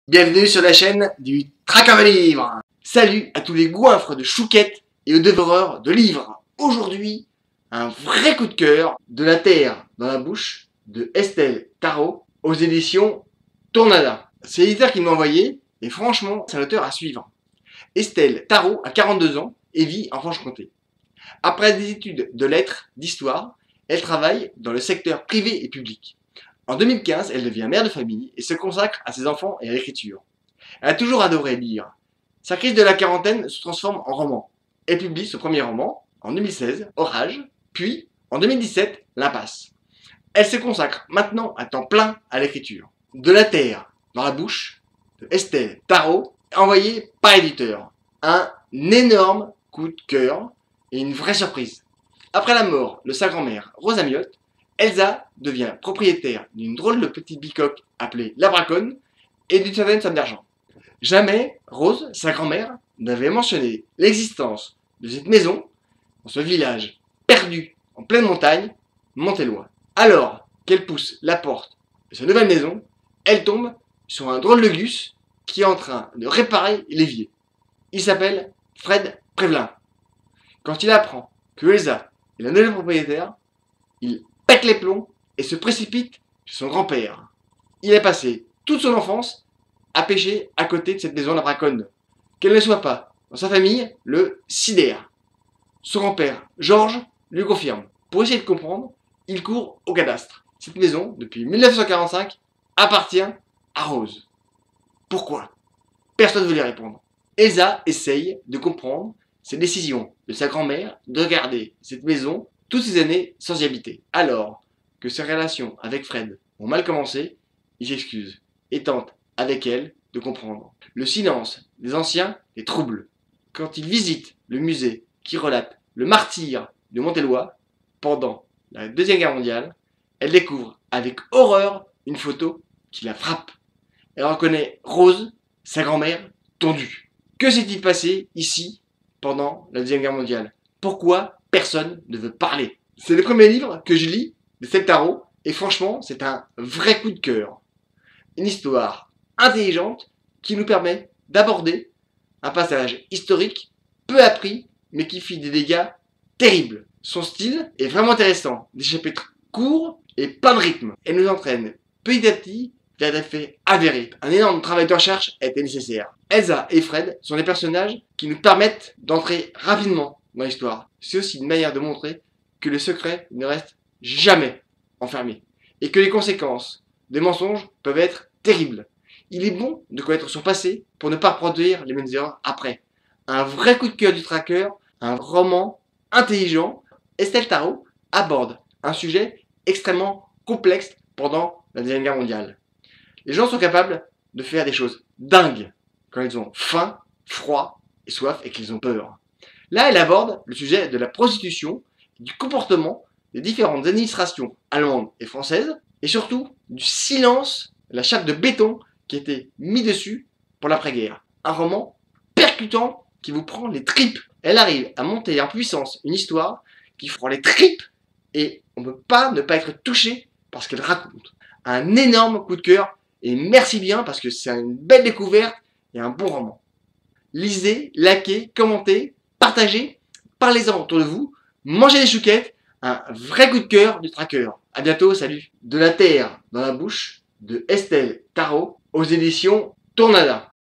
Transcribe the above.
Bienvenue sur la chaîne du Traqueur de livres. Salut à tous les goinfres de chouquettes et aux dévoreurs de livres. Aujourd'hui, un vrai coup de cœur de la terre dans la bouche de Estelle Tarot aux éditions Tornada. C'est l'éditeur qui m'a envoyé et franchement, c'est un auteur à suivre. Estelle Tarot a 42 ans et vit en Franche-Comté. Après des études de lettres, d'histoire, elle travaille dans le secteur privé et public. En 2015, elle devient mère de famille et se consacre à ses enfants et à l'écriture. Elle a toujours adoré lire. Sa crise de la quarantaine se transforme en roman. Elle publie son premier roman en 2016, Orage, puis en 2017, L'Impasse. Elle se consacre maintenant à temps plein à l'écriture. De la terre dans la bouche de Estelle Tarot, envoyé par éditeur. Un énorme coup de cœur et une vraie surprise. Après la mort de sa grand-mère, Rosa Miotte, Elsa devient propriétaire d'une drôle de petite bicoque appelée la Braconne et d'une certaine somme d'argent. Jamais Rose, sa grand-mère, n'avait mentionné l'existence de cette maison dans ce village perdu en pleine montagne, Montélois. Alors qu'elle pousse la porte de sa nouvelle maison, elle tombe sur un drôle de gus qui est en train de réparer l'évier. Il s'appelle Fred Prévelin. Quand il apprend que Elsa est la nouvelle propriétaire, il pète les plombs et se précipite chez son grand-père. Il a passé toute son enfance à pêcher à côté de cette maison de la Braconne. Qu'elle ne soit pas dans sa famille, le sidère. Son grand-père, Georges, lui confirme. Pour essayer de comprendre, il court au cadastre. Cette maison, depuis 1945, appartient à Rose. Pourquoi? Personne ne veut lui répondre. Elsa essaye de comprendre cette décision de sa grand-mère de garder cette maison toutes ces années sans y habiter. Alors que ses relations avec Fred ont mal commencé, il s'excuse et tente avec elle de comprendre. Le silence des anciens les trouble. Quand il visite le musée qui relate le martyre de Montélois pendant la Deuxième Guerre mondiale, elle découvre avec horreur une photo qui la frappe. Elle reconnaît Rose, sa grand-mère, tondue. Que s'est-il passé ici pendant la Deuxième Guerre mondiale? Pourquoi personne ne veut parler? C'est le premier livre que je lis de Estelle Tarot et franchement, c'est un vrai coup de cœur. Une histoire intelligente qui nous permet d'aborder un passage historique peu appris mais qui fit des dégâts terribles. Son style est vraiment intéressant, des chapitres courts et plein de rythme. Elle nous entraîne petit à petit vers des faits avérés. Un énorme travail de recherche a été nécessaire. Elsa et Fred sont des personnages qui nous permettent d'entrer rapidement dans l'histoire. C'est aussi une manière de montrer que le secret ne reste jamais enfermé et que les conséquences des mensonges peuvent être terribles. Il est bon de connaître son passé pour ne pas produire les mêmes erreurs après. Un vrai coup de cœur du tracker, un roman intelligent. Estelle Tarot aborde un sujet extrêmement complexe pendant la Deuxième Guerre mondiale. Les gens sont capables de faire des choses dingues quand ils ont faim, froid et soif et qu'ils ont peur. Là, elle aborde le sujet de la prostitution, du comportement des différentes administrations allemandes et françaises, et surtout du silence, la chape de béton qui a été mis dessus pour l'après-guerre. Un roman percutant qui vous prend les tripes. Elle arrive à monter en puissance une histoire qui prend les tripes et on ne peut pas ne pas être touché par ce qu'elle raconte. Un énorme coup de cœur et merci bien parce que c'est une belle découverte et un bon roman. Lisez, likez, commentez, partagez, parlez-en autour de vous, mangez des chouquettes, un vrai coup de cœur du tracker. A bientôt, salut. De la terre dans la bouche de Estelle Tarot aux éditions Tornada.